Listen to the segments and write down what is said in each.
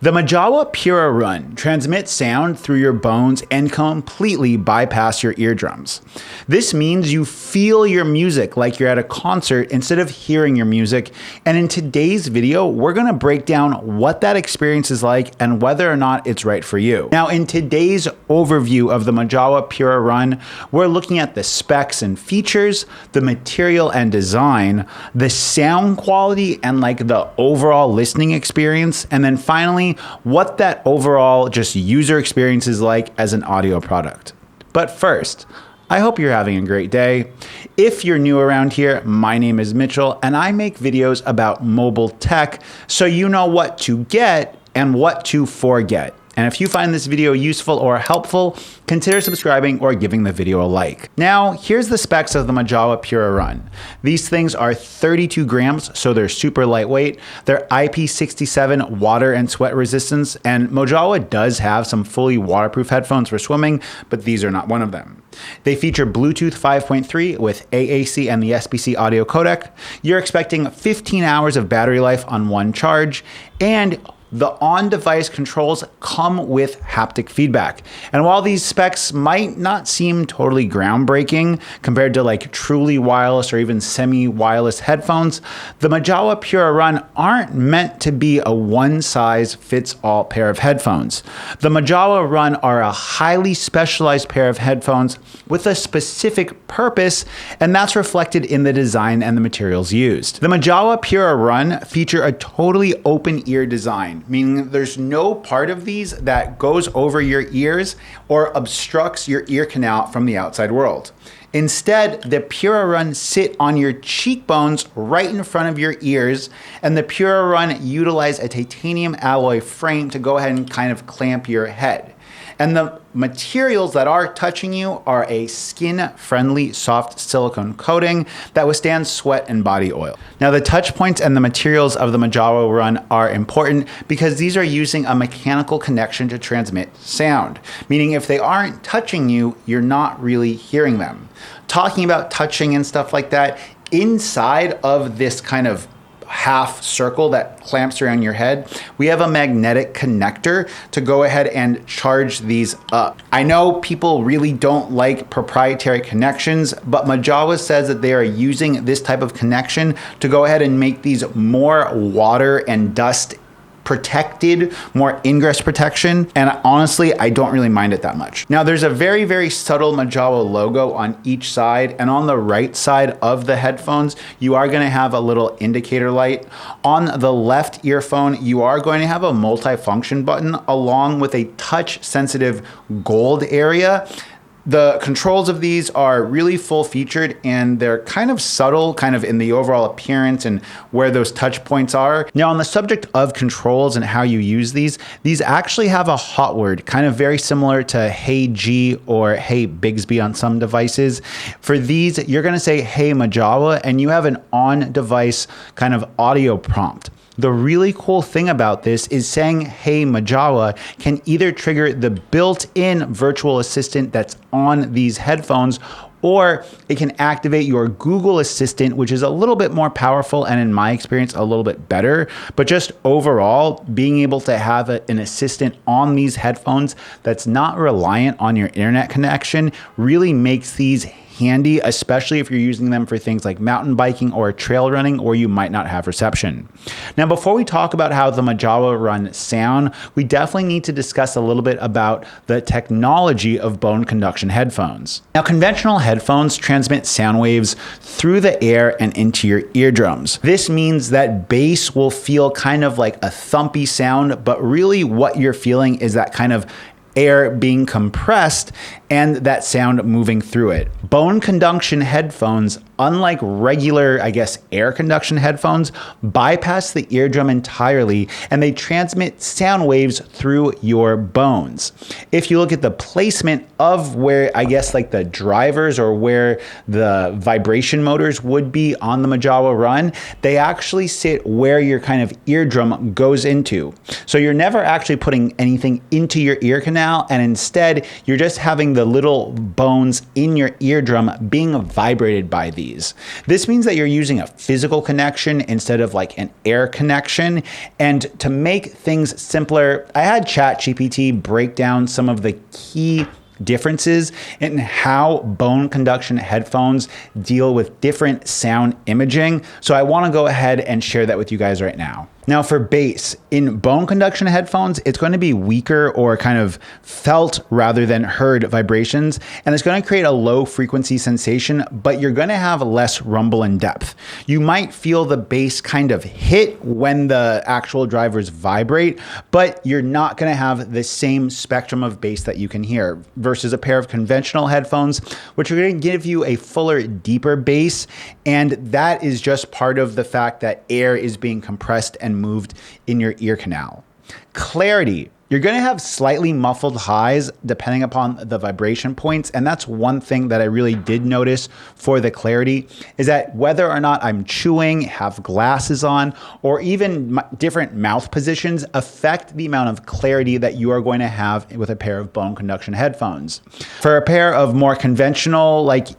The Mojawa Purra Run transmits sound through your bones and completely bypass your eardrums. This means you feel your music like you're at a concert instead of hearing your music. And in today's video, we're gonna break down what that experience is like and whether or not it's right for you. Now, in today's overview of the Mojawa Purra Run, we're looking at the specs and features, the material and design, the sound quality, and like the overall listening experience, and then finally, what that overall just user experience is like as an audio product. But first, I hope you're having a great day. If you're new around here, my name is Mitchell and I make videos about mobile tech so you know what to get and what to forget. And if you find this video useful or helpful, consider subscribing or giving the video a like. Now, here's the specs of the Mojawa Purra Run. These things are 32 grams, so they're super lightweight. They're IP67 water and sweat resistance, and Mojawa does have some fully waterproof headphones for swimming, but these are not one of them. They feature Bluetooth 5.3 with AAC and the SBC audio codec. You're expecting 15 hours of battery life on one charge, and the on-device controls come with haptic feedback. And while these specs might not seem totally groundbreaking compared to like truly wireless or even semi-wireless headphones, the Mojawa Purra Run aren't meant to be a one-size-fits-all pair of headphones. The Mojawa Run are a highly specialized pair of headphones with a specific purpose, and that's reflected in the design and the materials used. The Mojawa Purra Run feature a totally open ear design, meaning there's no part of these that goes over your ears or obstructs your ear canal from the outside world. Instead, the Purra Run sit on your cheekbones right in front of your ears, and the Purra Run utilize a titanium alloy frame to go ahead and kind of clamp your head. And the materials that are touching you are a skin-friendly soft silicone coating that withstands sweat and body oil. Now, the touch points and the materials of the Mojawa Run are important because these are using a mechanical connection to transmit sound, meaning if they aren't touching you, you're not really hearing them. Talking about touching and stuff like that, inside of this kind of half circle that clamps around your head, we have a magnetic connector to go ahead and charge these up. I know people really don't like proprietary connections, but Mojawa says that they are using this type of connection to go ahead and make these more water and dust protected, more ingress protection, and honestly, I don't really mind it that much. Now, there's a very, very subtle Mojawa logo on each side, and on the right side of the headphones, you are gonna have a little indicator light. On the left earphone, you are going to have a multi-function button along with a touch-sensitive gold area. The controls of these are really full featured and they're kind of subtle, kind of in the overall appearance and where those touch points are. Now, on the subject of controls and how you use these actually have a hot word, kind of very similar to Hey G or Hey Bigsby on some devices. For these, you're gonna say Hey Mojawa and you have an on-device kind of audio prompt. The really cool thing about this is saying Hey Mojawa can either trigger the built-in virtual assistant that's on these headphones, or it can activate your Google Assistant, which is a little bit more powerful and in my experience, a little bit better. But just overall, being able to have an assistant on these headphones that's not reliant on your internet connection really makes these handy, especially if you're using them for things like mountain biking or trail running, or you might not have reception. Now, before we talk about how the Mojawa Run sound, we definitely need to discuss a little bit about the technology of bone conduction headphones. Now, conventional headphones transmit sound waves through the air and into your eardrums. This means that bass will feel kind of like a thumpy sound, but really what you're feeling is that kind of air being compressed and that sound moving through it. Bone conduction headphones, unlike regular, air conduction headphones, bypass the eardrum entirely and they transmit sound waves through your bones. If you look at the placement of where, the drivers or where the vibration motors would be on the Mojawa Run, they actually sit where your kind of eardrum goes into. So you're never actually putting anything into your ear canal, and instead you're just having the little bones in your eardrum being vibrated by these. This means that you're using a physical connection instead of like an air connection. And to make things simpler, I had ChatGPT break down some of the key differences in how bone conduction headphones deal with different sound imaging. So I want to go ahead and share that with you guys right now. Now for bass, in bone conduction headphones, it's going to be weaker or kind of felt rather than heard vibrations, and it's going to create a low frequency sensation, but you're going to have less rumble and depth. You might feel the bass kind of hit when the actual drivers vibrate, but you're not going to have the same spectrum of bass that you can hear versus a pair of conventional headphones, which are going to give you a fuller, deeper bass, and that is just part of the fact that air is being compressed and moved in your ear canal. Clarity. You're going to have slightly muffled highs depending upon the vibration points. And that's one thing that I really did notice for the clarity is that whether or not I'm chewing, have glasses on, or even different mouth positions affect the amount of clarity that you are going to have with a pair of bone conduction headphones. For a pair of more conventional, like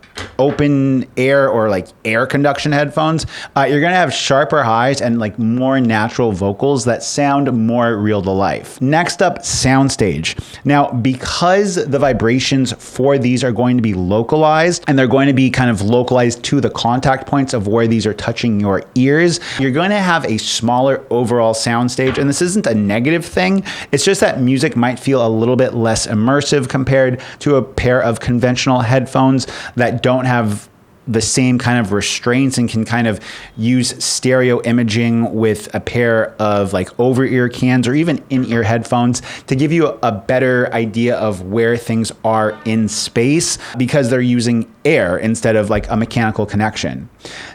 open air or like air conduction headphones, you're going to have sharper highs and like more natural vocals that sound more real to life. Next up, soundstage. Now, because the vibrations for these are going to be localized and they're going to be kind of localized to the contact points of where these are touching your ears, you're going to have a smaller overall soundstage. And this isn't a negative thing. It's just that music might feel a little bit less immersive compared to a pair of conventional headphones that don't have the same kind of restraints and can kind of use stereo imaging with a pair of like over-ear cans or even in-ear headphones to give you a better idea of where things are in space because they're using air instead of like a mechanical connection.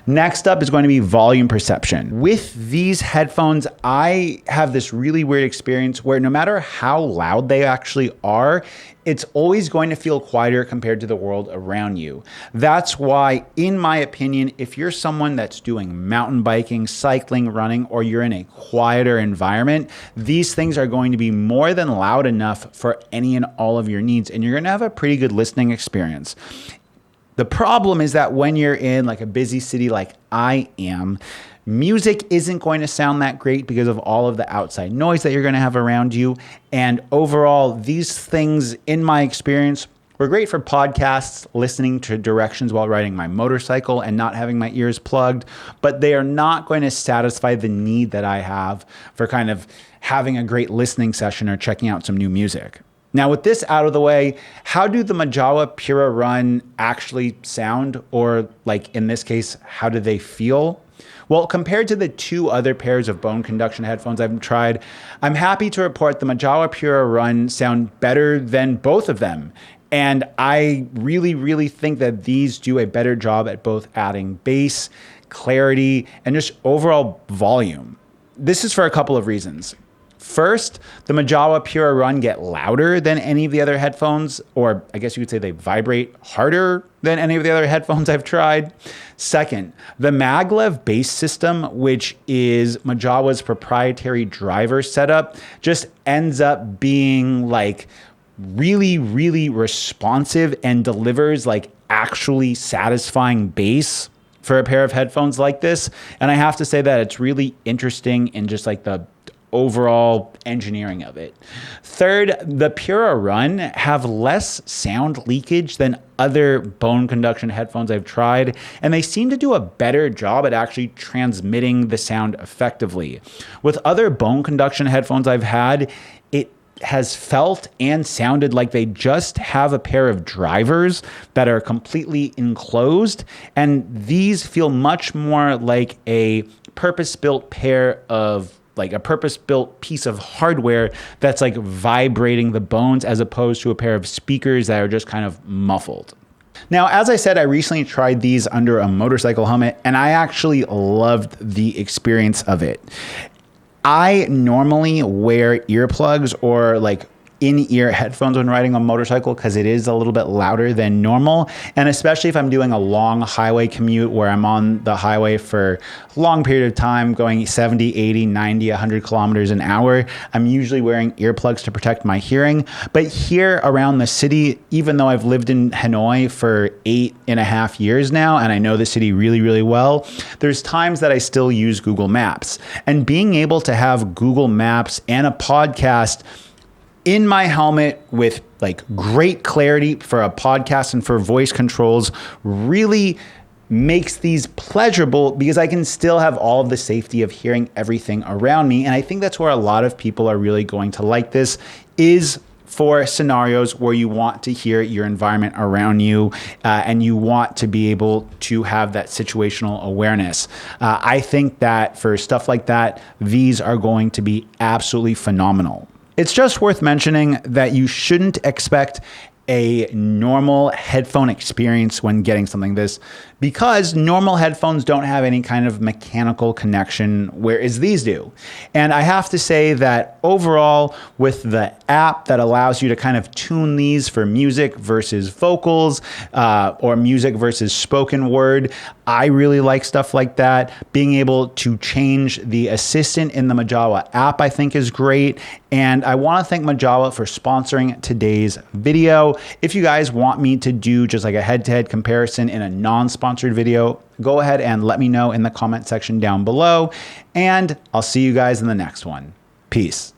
Next up is going to be volume perception. With these headphones, I have this really weird experience where no matter how loud they actually are, it's always going to feel quieter compared to the world around you. That's why, in my opinion, if you're someone that's doing mountain biking, cycling, running, or you're in a quieter environment, these things are going to be more than loud enough for any and all of your needs, and you're going to have a pretty good listening experience. The problem is that when you're in like a busy city like I am, music isn't going to sound that great because of all of the outside noise that you're going to have around you. And overall, these things, in my experience, were great for podcasts, listening to directions while riding my motorcycle and not having my ears plugged, but they are not going to satisfy the need that I have for kind of having a great listening session or checking out some new music. Now, with this out of the way, how do the Mojawa Purra Run actually sound? Or like in this case, how do they feel? Well, compared to the two other pairs of bone conduction headphones I've tried, I'm happy to report the Mojawa Purra Run sound better than both of them. And I really think that these do a better job at both adding bass, clarity, and just overall volume. This is for a couple of reasons. First, the Mojawa Purra Run get louder than any of the other headphones, or I guess you could say they vibrate harder than any of the other headphones I've tried. Second, the MaglevBass system, which is Mojawa's proprietary driver setup, just ends up being like really responsive and delivers like actually satisfying bass for a pair of headphones like this. And I have to say that it's really interesting in just like the overall engineering of it. Third, the Purra Run have less sound leakage than other bone conduction headphones I've tried, and they seem to do a better job at actually transmitting the sound effectively. With other bone conduction headphones I've had, it has felt and sounded like they just have a pair of drivers that are completely enclosed, and these feel much more like a purpose-built pair of like a purpose-built piece of hardware that's like vibrating the bones as opposed to a pair of speakers that are just kind of muffled. Now, as I said, I recently tried these under a motorcycle helmet and I actually loved the experience of it. I normally wear earplugs or like in-ear headphones when riding a motorcycle because it is a little bit louder than normal. And especially if I'm doing a long highway commute where I'm on the highway for a long period of time, going 70, 80, 90, 100 kilometers an hour, I'm usually wearing earplugs to protect my hearing. But here around the city, even though I've lived in Hanoi for 8.5 years now, and I know the city really, really well, there's times that I still use Google Maps. And being able to have Google Maps and a podcast in my helmet with like great clarity for a podcast and for voice controls really makes these pleasurable because I can still have all of the safety of hearing everything around me. And I think that's where a lot of people are really going to like this, is for scenarios where you want to hear your environment around you and you want to be able to have that situational awareness. I think that for stuff like that, these are going to be absolutely phenomenal. It's just worth mentioning that you shouldn't expect a normal headphone experience when getting something like this, because normal headphones don't have any kind of mechanical connection, whereas these do. And I have to say that overall, with the app that allows you to kind of tune these for music versus vocals or music versus spoken word, I really like stuff like that. Being able to change the assistant in the Mojawa app, I think is great. And I want to thank Mojawa for sponsoring today's video. If you guys want me to do just like a head-to-head comparison in a non-sponsored video, go ahead and let me know in the comment section down below. And I'll see you guys in the next one. Peace.